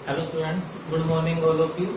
Hello students, good morning all of you.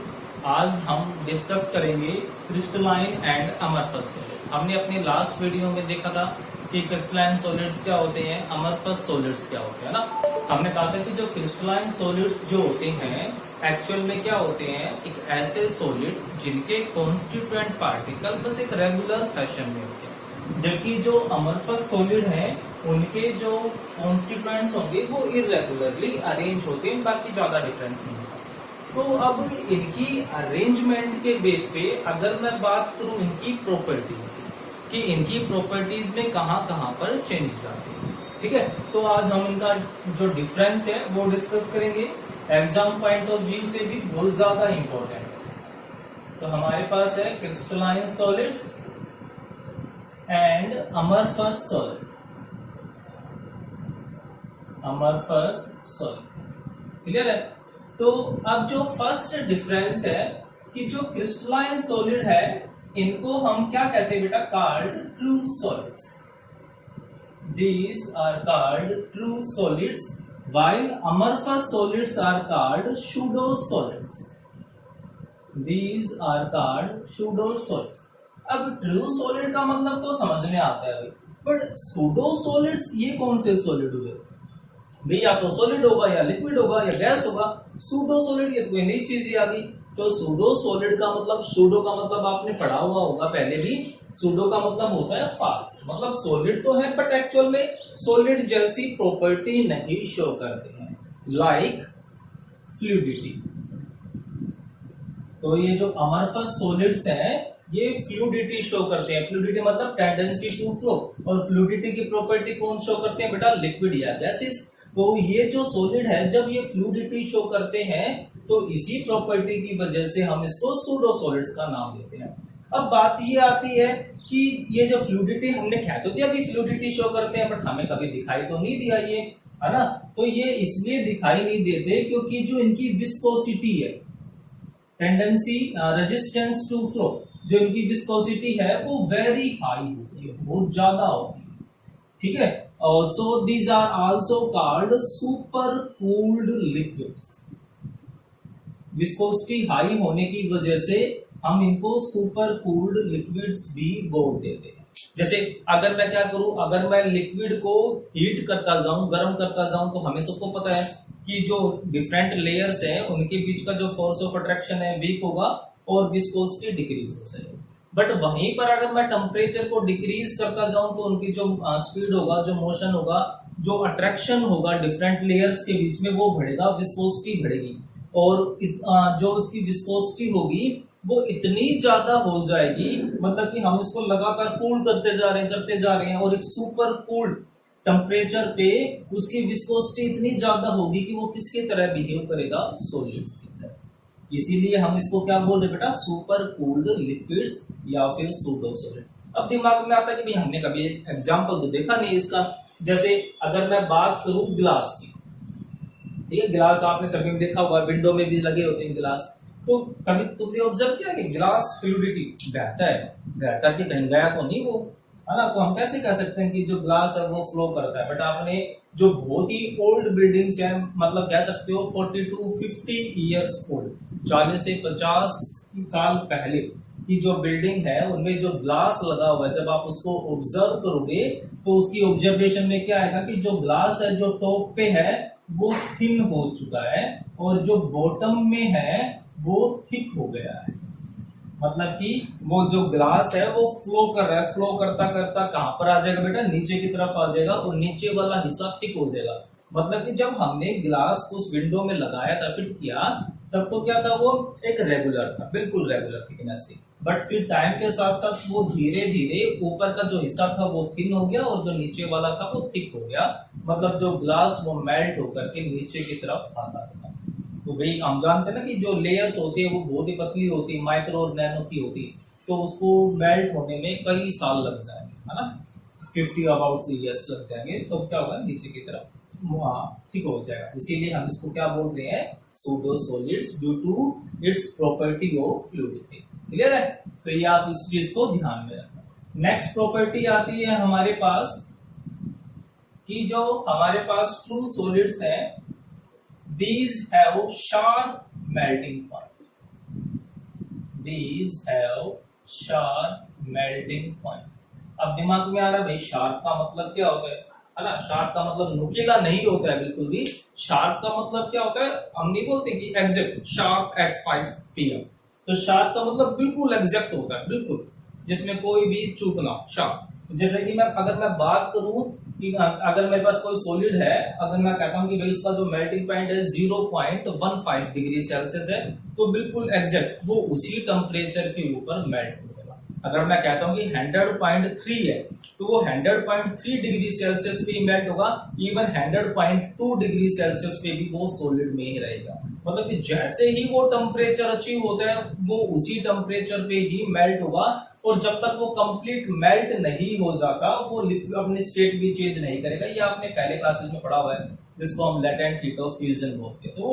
आज हम discuss करेंगे क्रिस्टलाइन एंड अमरफस सॉलिड। हमने अपनी लास्ट वीडियो में देखा था कि क्रिस्टलाइन सॉलिड्स क्या होते हैं, अमरफस सॉलिड्स क्या होते हैं ना। हमने कहा था कि जो क्रिस्टलाइन सॉलिड्स जो होते हैं एक्चुअल में क्या होते हैं, एक ऐसे सॉलिड जिनके कॉन्स्टिट्यूएंट पार्टिकल बस एक रेगुलर फैशन में होते हैं, जबकि जो अमरफस सॉलिड है उनके जो कॉन्स्टिट्यूएंट्स होंगे वो इरेगुलरली अरेंज होते हैं, बाकी ज्यादा डिफरेंस नहीं होता। तो अब इनकी अरेंजमेंट के बेस पे अगर मैं बात करूं इनकी प्रॉपर्टीज की, कि इनकी प्रॉपर्टीज में कहां पर चेंजेस आते हैं, ठीक है। तो आज हम इनका जो डिफरेंस है वो डिस्कस करेंगे। एग्जाम पॉइंट ऑफ व्यू से भी बहुत ज्यादा इंपॉर्टेंट है। तो हमारे पास है crystalline solids and amorphous solid. Amorphous solid clear है। तो अब जो फर्स्ट डिफरेंस है कि जो क्रिस्टलाइन सॉलिड है इनको हम क्या कहते हैं बेटा, called true solids. These are called true solids while amorphous solids are called pseudo solids. These are called pseudo solids. अब ट्रू सॉलिड का मतलब तो समझ में आता है, बट सूडो सॉलिड्स ये कौन से सॉलिड हुए भाई? या तो सॉलिड होगा या लिक्विड होगा या गैस होगा। सूडो सॉलिड ये तो कोई नई चीज आ गई। तो सूडो सॉलिड का मतलब, सूडो का मतलब आपने पढ़ा हुआ होगा पहले भी, सूडो का मतलब होता है फाल्स। मतलब सॉलिड तो है बट एक्चुअल में सॉलिड जैसी प्रॉपर्टी नहीं शो करते हैं, लाइक फ्लूइडिटी। तो ये जो अमरफस सॉलिड्स हैं ये फ्लूइडिटी शो करते हैं। फ्लूइडिटी मतलब टेंडेंसी टू फ्लो, और फ्लूइडिटी की प्रॉपर्टी कौन शो करते हैं बेटा? लिक्विड या गैसेस। तो ये जो सॉलिड है जब ये फ्लूइडिटी शो करते हैं तो इसी प्रॉपर्टी की वजह से हम इसको सूडो सॉलिड्स का नाम देते हैं। अब बात ये आती है कि ये जो फ्लूइडिटी हमने कहा तो दिया भी फ्लूइडिटी शो करते हैं, बट हमें कभी दिखाई तो नहीं दिया ये, है ना। तो ये इसलिए दिखाई नहीं देते क्योंकि जो इनकी विस्कोसिटी है, टेंडेंसी रेजिस्टेंस टू फ्लो, जो इनकी विस्कोसिटी है वो वेरी हाई होती है, बहुत ज्यादा होती है, ठीक है। So these are also called super cooled liquids. Viscosity high होने की वजह से हम इनको सुपर कूल्ड लिक्विड्स भी बोल देते हैं। जैसे अगर मैं क्या करूं, अगर मैं लिक्विड को हीट करता जाऊं, गर्म करता जाऊं, तो हमें सबको पता है कि जो डिफरेंट लेयर्स हैं उनके बीच का जो फोर्स ऑफ अट्रैक्शन है वीक होगा और विस्कोसिटी डिक्रीज हो जाएगी। बट वहीं पर अगर मैं टेम्परेचर को डिक्रीज करता जाऊं तो उनकी जो स्पीड होगा, जो मोशन होगा, जो अट्रैक्शन होगा डिफरेंट लेयर्स के बीच में वो बढ़ेगा, विस्कोसिटी बढ़ेगी। और जो उसकी विस्कोसिटी होगी वो इतनी ज्यादा हो जाएगी, मतलब कि हम इसको लगातार कूल करते जा रहे हैं और एक सुपर कूल्ड टेम्परेचर पे उसकी विस्कोसिटी इतनी ज्यादा होगी कि वो किसकी तरह बिहेव करेगा? सॉलिड्स की तरह। इसीलिए हम इसको क्या बोल रहे बेटा? सुपर कूल्ड लिक्विड्स या फिर सूडो सॉलिड। अब दिमाग में आता है कि भाई हमने कभी एग्जांपल तो देखा नहीं इसका। जैसे अगर मैं बात करूं ग्लास की, ठीक है, गिलास आपने सभी में देखा होगा, विंडो में भी लगे होते हैं गिलास। तो कभी तुमने ऑब्जर्व किया कि गिलास फ्लूइडिटी बहता है कि कहीं गया तो नहीं वो, है ना। तो हम कैसे कह सकते हैं कि जो ग्लास है वो फ्लो करता है? बट आपने जो बहुत ही ओल्ड बिल्डिंग्स है, मतलब कह सकते हो 40 to 50 ईयर्स ओल्ड, 40 से 50 साल पहले की जो बिल्डिंग है उनमें जो ग्लास लगा हुआ है, जब आप उसको ऑब्जर्व करोगे तो उसकी ऑब्जर्वेशन में क्या आएगा कि जो ग्लास है जो टॉप पे है वो थिन हो चुका है और जो बॉटम में है वो थिक हो गया है। मतलब कि वो जो ग्लास है वो फ्लो कर रहा है, फ्लो करता करता कहां पर आ जाएगा बेटा? नीचे की तरफ आ जाएगा और नीचे वाला हिस्सा थिक हो जाएगा। मतलब कि जब हमने ग्लास को उस विंडो में लगाया था, फिट किया, तब तो क्या था? वो एक रेगुलर था, बिल्कुल रेगुलर थिकनेस थी। बट फिर टाइम के साथ साथ वो धीरे धीरे ऊपर का जो हिस्सा था वो थिन हो गया और जो नीचे वाला था वो थिक हो गया। मतलब जो ग्लास वो मेल्ट होकर के नीचे की तरफ आता था। तो भाई हम जानते हैं ना कि जो लेयर्स होती है वो बहुत ही पतली होती है, माइक्रो और नैनो की होती है, तो उसको मेल्ट होने में कई साल लग जाएंगे, है ना, 50 अबाउट ईयर्स लग जाएंगे। तो क्या होगा? नीचे की तरफ ठीक हो जाएगा। इसीलिए हम इसको क्या बोल रहे हैं? Pseudo solids, due to its property of fluidity. Clear है? तो ये आप इस चीज को ध्यान में रखना। नेक्स्ट प्रॉपर्टी आती है हमारे पास कि जो हमारे पास ट्रू सॉलिड्स है, these have sharp melting point. These have sharp melting point. अब दिमाग में आ रहा है भाई शार्प का मतलब क्या होता है ना? शार्प का मतलब नुकीला नहीं होता है बिल्कुल भी। शार्प का मतलब क्या होता है? हम नहीं बोलते कि एग्जैक्ट शार्प एट 5 PM। तो शार्प का मतलब बिल्कुल एग्जैक्ट होता है, बिल्कुल, जिसमें कोई भी चूक ना हो, शार्प। जैसे कि अगर मैं बात करूं कि अगर मेरे पास कोई सॉलिड है, अगर मैं कहता हूं कि भाई इसका जो मेल्टिंग पॉइंट है 0.15 डिग्री सेल्सियस है, तो बिल्कुल एग्जैक्ट वो उसी टेम्परेचर के ऊपर मेल्ट हो जाएगा। अगर मैं कहता हूं कि 100.3 है, तो वो 100.3 डिग्री सेल्सियस पे मेल्ट होगा। इवन 100.2 डिग्री सेल्सियस पे भी वो सॉलिड में ही रहेगा। मतलब कि जैसे ही वो टेम्परेचर अचीव होता है, वो उसी टेम्परेचर पे ही मेल्ट होगा। और जब तक वो कंप्लीट मेल्ट नहीं हो जाता, वो अपनी स्टेट भी चेंज नहीं करेगा। ये आपने पहले क्लासेस में पढ़ा हुआ है, जिसको हम लेटेंट हीट ऑफ फ्यूजन बोलते हैं। तो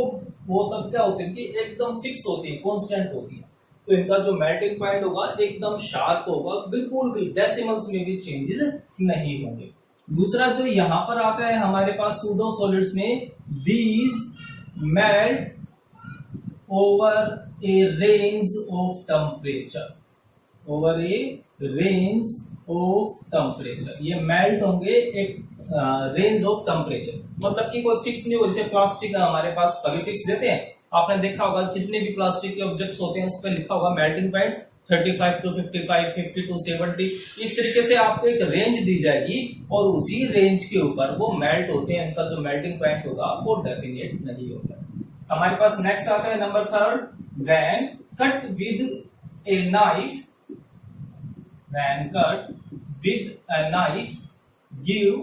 वो सब क्या होते हैं कि एकदम फिक्स होती है, कांस्टेंट होती है। तो इनका जो मेल्टिंग पॉइंट होगा एकदम शार्प होगा, बिल्कुल भी डेसिमल्स में भी चेंजेस नहीं होंगे। दूसरा जो यहाँ पर आता है हमारे पास सूडो सॉलिड्स में, these melt over A range of temperature. Over A range of temperature, ये मेल्ट होंगे एक रेंज ऑफ टेम्परेचर। मतलब कि कोई फिक्स नहीं हो। जैसे प्लास्टिक हमारे पास कभी फिक्स देते हैं, आपने देखा होगा कितने भी प्लास्टिक के ऑब्जेक्ट्स होते हैं उस पर लिखा होगा मेल्टिंग पॉइंट 35 to 55, 50 to 70। इस तरीके से आपको एक रेंज दी जाएगी और उसी रेंज के ऊपर वो मेल्ट होते हैं। इनका जो मेल्टिंग पॉइंट होगा वो डेफिनेट नहीं होगा। हमारे पास नेक्स्ट आता है number 3, when cut with a knife, when cut with a knife give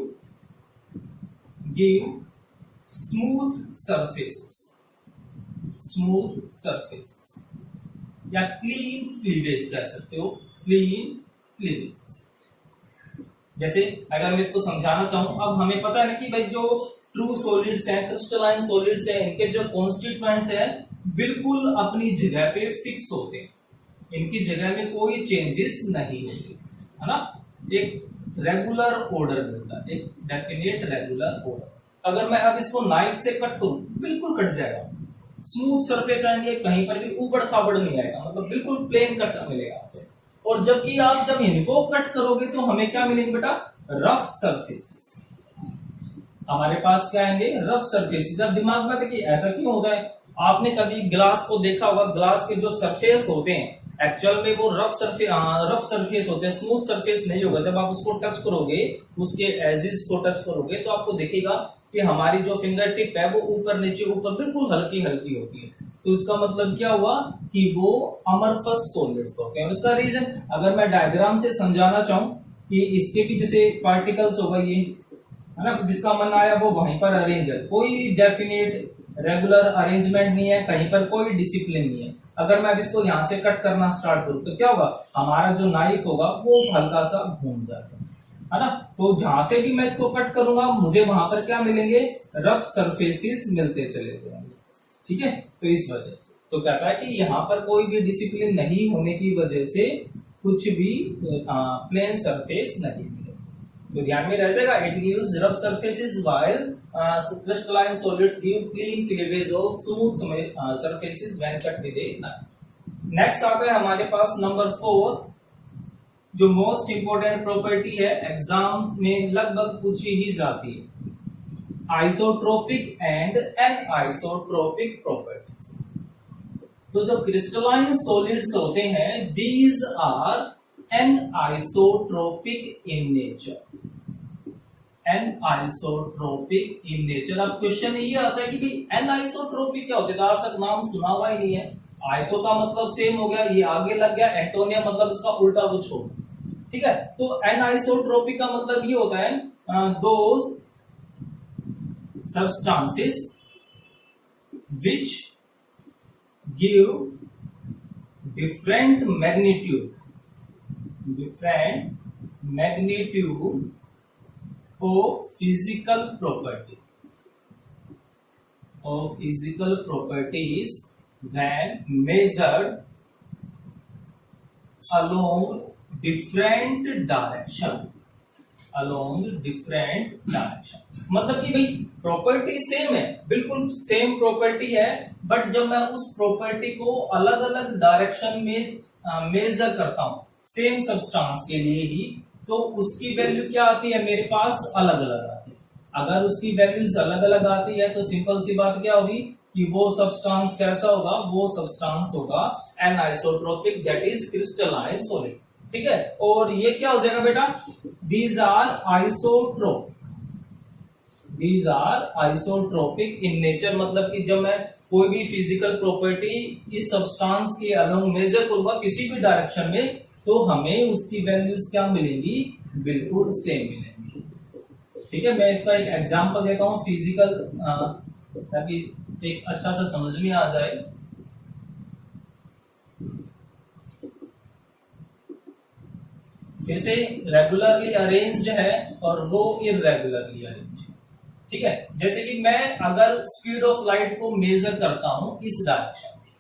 smooth surfaces या clean cleavage कह सकते हो, clean cleavage। जैसे अगर मैं इसको समझाना चाहूं, अब हमें पता है ना कि भाई जो ट्रू सॉलिड्स हैं, क्रिस्टलाइन सॉलिड्स हैं, इनके जो कॉन्स्टिट्यूएंट्स हैं बिल्कुल अपनी जगह पे फिक्स होते हैं। इनकी जगह में कोई चेंजेस नहीं होते, है ना? एक रेगुलर ऑर्डर मिलता है, एक डेफिनेट रेगुलर ऑर्डर। अगर मैं अब इसको नाइफ से कट करूं, बिल्कुल कट जाएगा, स्मूथ सरफेस आएंगे, कहीं पर भी उबड़ खाबड़ नहीं आएगा, मतलब बिल्कुल प्लेन कट मिलेगा आपको। और जबकि आप जब इनको कट करोगे तो हमें क्या मिलेंगे बेटा? Rough surfaces. हमारे पास क्या आएंगे? Rough surfaces. अब दिमाग में देखिए ऐसा क्यों होता है? आपने कभी ग्लास को देखा होगा, ग्लास के जो सरफेस होते हैं एक्चुअल में वो रफ सरफेस होते हैं, स्मूथ सरफेस नहीं होगा। जब आप उसको टच करोगे, उसके एजेस को टच करोगे, तो आपको दिखेगा कि हमारी जो फिंगर टिप है वो ऊपर नीचे ऊपर बिल्कुल हल्की हल्की होती है। तो इसका मतलब क्या हुआ कि वो अमरफस सॉलिड्स होते हैं। उसका रीजन अगर मैं डायग्राम से समझाना चाहूं कि इसके भी जैसे पार्टिकल्स होगा, ये है ना, जिसका मन आया वो वहीं पर अरेंज है, कोई डेफिनेट रेगुलर अरेंजमेंट नहीं है, कहीं पर कोई डिसिप्लिन नहीं है। अगर मैं इसको यहां से कट करना स्टार्ट करूं तो क्या होगा? हमारा जो नाइफ होगा वो हल्का सा घूम जाएगा, है ना? तो जहां से भी मैं इसको कट करूंगा मुझे वहां पर क्या मिलेंगे? रफ सरफेसेस मिलते चले जाएंगे। ठीक है, तो इस वजह से तो कहता है कि यहाँ पर कोई भी डिसिप्लिन नहीं होने की वजह से कुछ भी प्लेन सरफेस नहीं मिलेगा। तो ध्यान में रह जाएगा, it gives rough surfaces while crystalline solids give clean cleavage of smooth surfaces when cut with a knife. Next आता है हमारे पास नंबर 4, जो मोस्ट इंपोर्टेंट प्रॉपर्टी है, एग्जाम में लगभग पूछी ही जाती है, आइसोट्रोपिक एंड एनआइसोट्रोपिक प्रॉपर्टीज। तो जो क्रिस्टलाइन सॉलिड्स होते हैं, these are anisotropic in nature. Anisotropic in nature. अब क्वेश्चन ये आता है कि भाई एनआइसोट्रोपिक क्या होता है? आज तक नाम सुना हुआ ही नहीं है। आइसो का मतलब सेम हो गया, ये आगे लग गया, एंटोनिया मतलब इसका उल्टा कुछ हो। ठीक है, तो एनआइसोट्रोपिक का मतलब ये होता है those substances which give different magnitude of physical properties when measured along different direction. Along different direction. मतलब कि भाई प्रॉपर्टी सेम है, बिल्कुल सेम प्रॉपर्टी है, बट जब मैं उस प्रॉपर्टी को अलग अलग डायरेक्शन में मेजर करता हूं सेम सब्सटेंस के लिए ही, तो उसकी वैल्यू क्या आती है मेरे पास, अलग अलग आती है। अगर उसकी वैल्यूज अलग अलग आती है तो सिंपल सी बात क्या होगी कि वो सब्सटेंस कैसा होगा, वो सब्सटेंस होगा anisotropic, that is crystalline solid. ठीक है, और ये क्या हो जाएगा बेटा, these are isotropic, these are isotropic in nature. मतलब कि जब मैं कोई भी फिजिकल प्रॉपर्टी इस सब्सटेंस के अलोंग मेजर करूंगा किसी भी डायरेक्शन में, तो हमें उसकी वैल्यूज क्या मिलेंगी, बिल्कुल सेम मिलेंगी। ठीक है, मैं इसका एक एग्जांपल देता हूं फिजिकल, ताकि एक अच्छा सा समझ में आ जाए। फिर से रेगुलरली अरेंज्ड है और वो इररेगुलरली अरेंज्ड। ठीक है, जैसे कि मैं अगर स्पीड ऑफ लाइट को मेजर करता हूं इस डायरेक्शन में,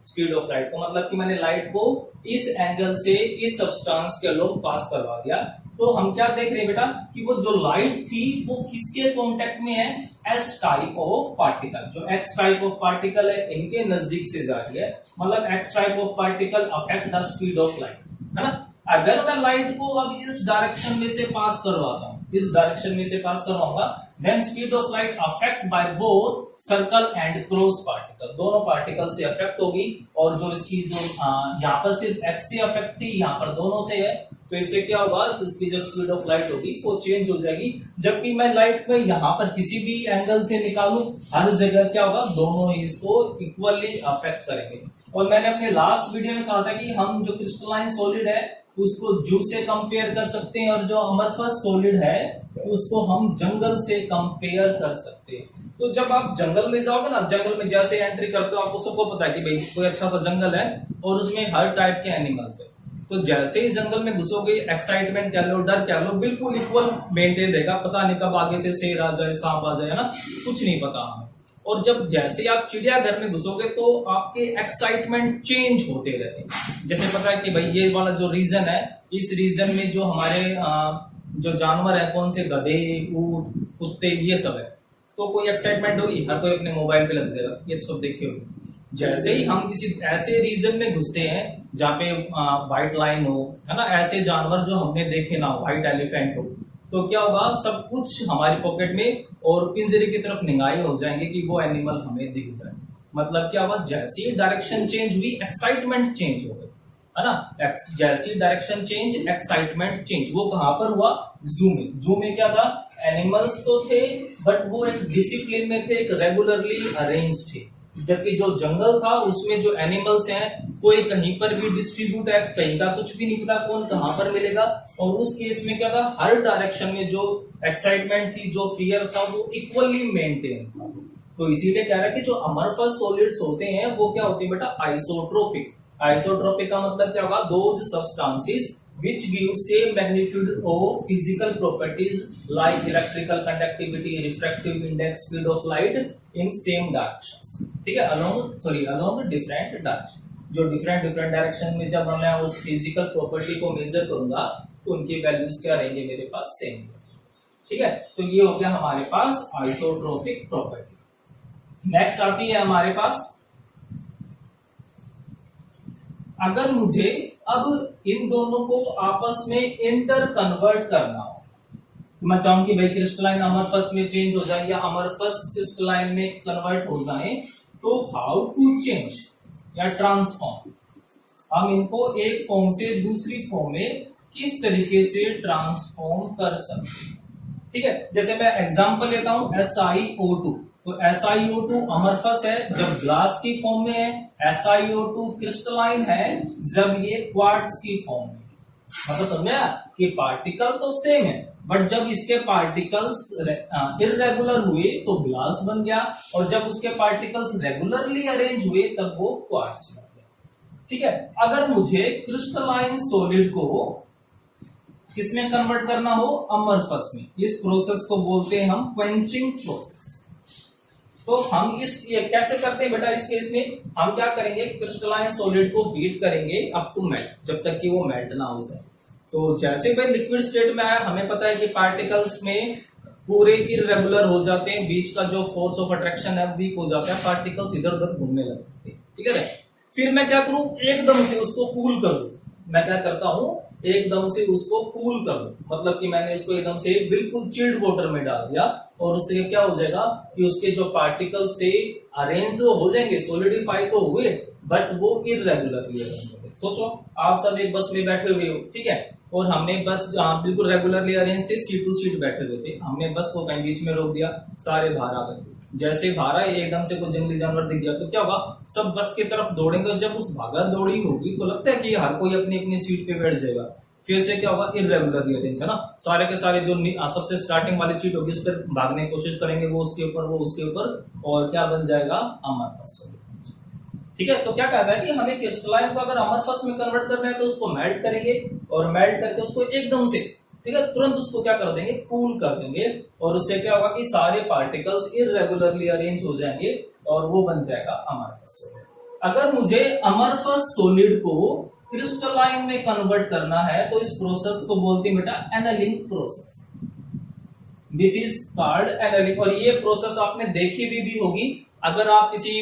स्पीड ऑफ लाइट को मतलब कि मैंने लाइट को इस एंगल से इस सब्सटेंस के अलोंग पास करवा दिया, तो हम क्या देख रहे हैं बेटा कि वो जो लाइट थी वो किसके कांटेक्ट में है, एस टाइप ऑफ पार्टिकल। जो एक्स टाइप ऑफ पार्टिकल है इनके नजदीक से जा रही है, मतलब x type of particle affect the speed of light, है ना। अगर मैं लाइट को अब इस डायरेक्शन में से पास करवाता हूं, इस डायरेक्शन में से पास करवाऊंगा, then speed of light affect by both circle and cross particle, दोनों पार्टिकल से अफेक्ट होगी। और जो इसकी जो यहाँ पर सिर्फ एक्स से अफेक्ट थी, यहाँ पर दोनों से है, तो इससे क्या होगा, तो इसकी जो स्पीड ऑफ लाइट होगी वो चेंज हो जाएगी। जबकि मैं लाइट में यहाँ पर किसी भी एंगल से निकालूं, हर जगह क्या होगा, दोनों इसको इक्वली अफेक्ट करेंगे। और मैंने अपने लास्ट वीडियो में कहा था कि हम जो क्रिस्टलाइन सॉलिड है उसको जूस से कंपेयर कर सकते हैं, और जो अमरफस सॉलिड है उसको हम जंगल से कंपेयर कर सकते हैं। तो जब आप जंगल में जाओगे ना, जंगल में जैसे एंट्री करते हो आपको सबको पता है कि भाई कोई अच्छा सा जंगल है और उसमें हर टाइप के एनिमल्स है, तो जैसे ही जंगल में घुसोगे एक्साइटमेंट कह लो, डर कह लो, बिल्कुल इक्वल मेंटेन रहेगा। पता नहीं कब आगे से शेर आ जाए, सांप आ जाए, है ना, कुछ नहीं पता हमें। और जब जैसे आप चिड़ियाघर में घुसोगे तो आपके एक्साइटमेंट चेंज होते रहते हैं। जैसे पता है कि भाई ये वाला जो रीजन है, इस रीजन में जो हमारे जो जानवर है, कौन से गधे, ऊंट, कुत्ते, ये सब है, तो कोई एक्साइटमेंट होगी, हर कोई अपने मोबाइल पे लग जाएगा, ये सब देखे होगी। जैसे ही हम किसी ऐसे रीजन में घुसते हैं जहाँ पे व्हाइट लाइन हो, है ना, ऐसे जानवर जो हमने देखे ना, व्हाइट एलिफेंट हो, तो क्या होगा, सब कुछ हमारी पॉकेट में और पिंजरे की तरफ निगाहें हो जाएंगे कि वो एनिमल हमें दिख जाए। मतलब क्या हुआ, जैसी डायरेक्शन चेंज हुई एक्साइटमेंट चेंज हो गई, है ना। जैसी डायरेक्शन चेंज एक्साइटमेंट चेंज, वो कहां पर हुआ, जू में। जू में क्या था, एनिमल्स तो थे बट वो एक डिसिप्लिन में थे, एक रेगुलरली अरेंज थे। जबकि जो जंगल था उसमें जो एनिमल्स हैं कोई कहीं पर भी डिस्ट्रीब्यूट है, कहीं का कुछ भी नहीं पता कौन कहां पर मिलेगा। और उस केस में क्या था, हर डायरेक्शन में जो एक्साइटमेंट थी, जो फियर था, वो इक्वली मेंटेन था। तो इसीलिए कह रहा है कि जो अमरफस सॉलिड्स होते हैं वो क्या होते हैं बेटा, आइसोट्रोपिक। आइसोट्रोपिक का मतलब क्या होगा, those substances which give same magnitude of physical properties like electrical conductivity, refractive index, speed of light in same directions। ठीक है, along different direction। जो different डायरेक्शन में जब मैं उस फिजिकल प्रॉपर्टी को मेजर करूंगा तो उनकी वैल्यूज क्या रहेंगे मेरे पास, सेम। ठीक है, तो ये हो गया हमारे पास आइसोट्रोपिक प्रॉपर्टी। नेक्स्ट आती है हमारे पास, अगर मुझे अब इन दोनों को आपस में इंटर कन्वर्ट करना हो, तो मैं चाहूं कि भाई क्रिस्टलाइन अमरफस में चेंज हो जाए या अमरफस क्रिस्टलाइन में कन्वर्ट हो जाए, तो हाउ टू चेंज या ट्रांसफॉर्म, हम इनको एक फॉर्म से दूसरी फॉर्म में किस तरीके से ट्रांसफॉर्म कर सकते हैं। ठीक है, जैसे मैं एग्जांपल लेता हूं SiO2, तो SiO2 अमरफस है जब ग्लास की फॉर्म में है, SiO2 क्रिस्टलाइन है जब ये क्वार्ट्ज की फॉर्म में। मतलब समझा कि पार्टिकल तो सेम है, बट जब इसके पार्टिकल्स इररेगुलर हुए तो ग्लास बन गया, और जब उसके पार्टिकल्स रेगुलरली अरेंज हुए तब वो क्वार्ट्ज बन गया। ठीक है, अगर मुझे क्रिस्टलाइन सॉलिड को किसमें कन्वर्ट करना हो, अमरफस में, इस प्रोसेस को बोलते हैं हम क्वेंचिंग प्रोसेस। तो हम ये कैसे करते हैं बेटा, इस केस में हम क्या करेंगे, क्रिस्टलाइन सॉलिड को हीट करेंगे अप टू मेल्ट, जब तक कि वो मेल्ट ना हो जाए। तो जैसे भाई लिक्विड स्टेट में आया, हमें पता है कि पार्टिकल्स में पूरे इरेगुलर हो जाते हैं, बीच का जो फोर्स ऑफ अट्रैक्शन है वीक हो जाता है, पार्टिकल्स इधर उधर घूमने लगते हैं, ठीक है। फिर मैं क्या करूं, एकदम से उसको कूल कर दूं। मैं क्या करता हूं, एकदम से उसको कूल कर दूं, मतलब कि मैंने इसको एकदम से बिल्कुल चिल्ड वाटर में डाल दिया, और उससे क्या हो जाएगा कि उसके जो पार्टिकल्स थे अरेंज तो हो जाएंगे, सोलिडिफाई तो हुए, बट वो इरेगुलरली अरेंज हो गए। सोचो आप सब एक बस में बैठे हुए हो, ठीक है, और हमने बस बिल्कुल रेगुलरली अरेंज थे, सीट टू सीट बैठे हुए थे, हमने बस को कहीं बीच में रोक दिया, सारे बाहर आ गए। जैसे बाहर आए, एकदम से कोई जंगली जानवर दिख गया तो क्या होगा, सब बस की तरफ दौड़ेंगे, और जब उस भागा दौड़ी होगी तो लगता है कि हर कोई अपनी अपनी सीट पे बैठ जाएगा। फिर से क्या होगा, इरेगुलरली अरेंज है ना, सारे के सारे जो सबसे स्टार्टिंग वाली सीट होगी उस पर भागने की कोशिश करेंगे, वो उसके ऊपर, वो उसके ऊपर, और क्या बन जाएगा, अमरफस। ठीक है, तो क्या कहता है कि हमें क्रिस्टलाइन को अगर अमरफस में कन्वर्ट करना है तो उसको मेल्ट करेंगे, और मेल्ट करके उसको एकदम से, ठीक है, तुरंत उसको क्या कर देंगे, कूल कर देंगे, और उससे क्या होगा कि सारे पार्टिकल्स इरेगुलरली अरेंज हो जाएंगे, और वो बन जाएगा अमरफस सॉलिड। अगर मुझे अमरफस सॉलिड को क्रिस्टलाइन में कन्वर्ट करना है तो इस प्रोसेस को बोलते हैं बेटा annealing process. This is called annealing, और ये प्रोसेस आपने देखी भी होगी। अगर आप किसी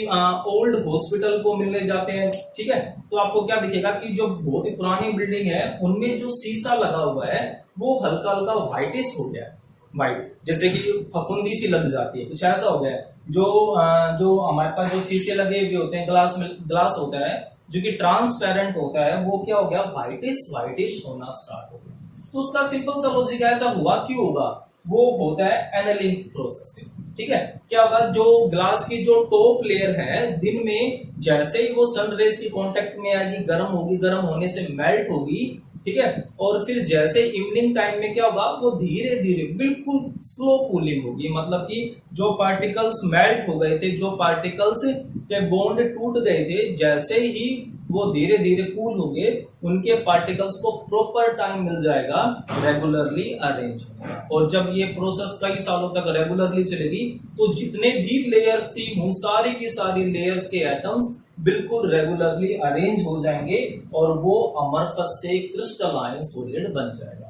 ओल्ड हॉस्पिटल को मिलने जाते हैं, ठीक है, तो आपको क्या दिखेगा कि जो बहुत ही पुरानी बिल्डिंग है उनमें जो शीशा लगा हुआ है वो हल्का हल्का व्हाइटिश हो गया है, व्हाइट जैसे कि फफूंदी सी लग जाती है, कुछ ऐसा हो गया है। जो हमारे पास जो शीशे लगे हुए होते हैं, ग्लास होता है जो कि ट्रांसपेरेंट होता है, वो क्या हो गया, व्हाइटिश होना स्टार्ट हो गया। तो उसका सिंपल सा लॉजिक ऐसा हुआ, क्यों होगा, वो होता है एनालिंग प्रोसेस से। ठीक है, क्या होगा, जो ग्लास की जो टॉप लेयर है, दिन में जैसे ही वो सन रेज की कांटेक्ट में आएगी, गर्म होगी, गर्म होने से मेल्ट होगी, ठीक है, और फिर जैसे इवनिंग टाइम में क्या होगा, वो धीरे धीरे बिल्कुल स्लो कूलिंग होगी, मतलब कि जो पार्टिकल्स मेल्ट हो गए थे, जो पार्टिकल्स के बॉन्ड टूट गए थे, जैसे ही वो धीरे धीरे कूल हो गए, उनके पार्टिकल्स को प्रॉपर टाइम मिल जाएगा रेगुलरली अरेंज होने। और जब ये प्रोसेस कई सालों तक रेगुलरली चलेगी तो जितने भी लेयर्स थी, उन सारी की सारी लेयर्स के एटम्स बिल्कुल रेगुलरली अरेंज हो जाएंगे, और वो अमरफस से क्रिस्टलाइन सॉलिड बन जाएगा।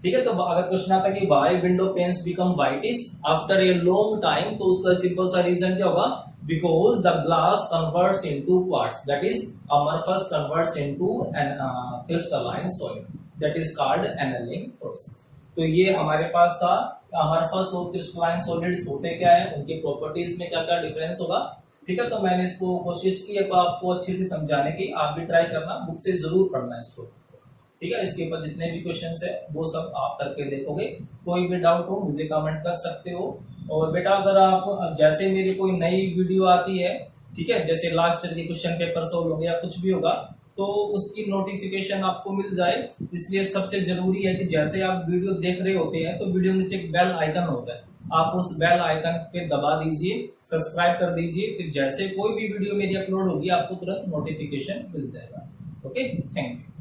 ठीक है, तो अगर क्वेश्चन आता है कि why window panes become whitish after a long time, तो उसका सिंपल सा रीजन क्या होगा, because the glass converts into quartz, that is amorphous converts into an crystalline solid, that is called annealing process। तो ये हमारे पास था amorphous और crystalline solids होते क्या है, उनके प्रॉपर्टीज में क्या क्या डिफरेंस होगा। ठीक है, तो मैंने इसको कोशिश की है आपको अच्छे से समझाने की, आप भी ट्राई करना, बुक से जरूर पढ़ना इसको। ठीक है, इसके ऊपर जितने भी क्वेश्चंस है वो सब आप करके देखोगे, कोई भी डाउट हो मुझे कमेंट कर सकते हो। और बेटा अगर आप जैसे मेरी कोई नई वीडियो आती है, ठीक है, जैसे लास्ट ईयर के क्वेश्चन पेपर सोल्व हो गया, कुछ भी होगा, तो उसकी नोटिफिकेशन आपको मिल जाए। इसलिए सबसे जरूरी है कि जैसे आप वीडियो देख रहे होते हैं तो वीडियो नीचे एक बेल आइकन होता है, आप उस बेल आइकन पे दबा दीजिए, सब्सक्राइब कर दीजिए, फिर जैसे कोई भी वीडियो मेरी अपलोड होगी आपको तुरंत नोटिफिकेशन मिल जाएगा। Okay, thank you.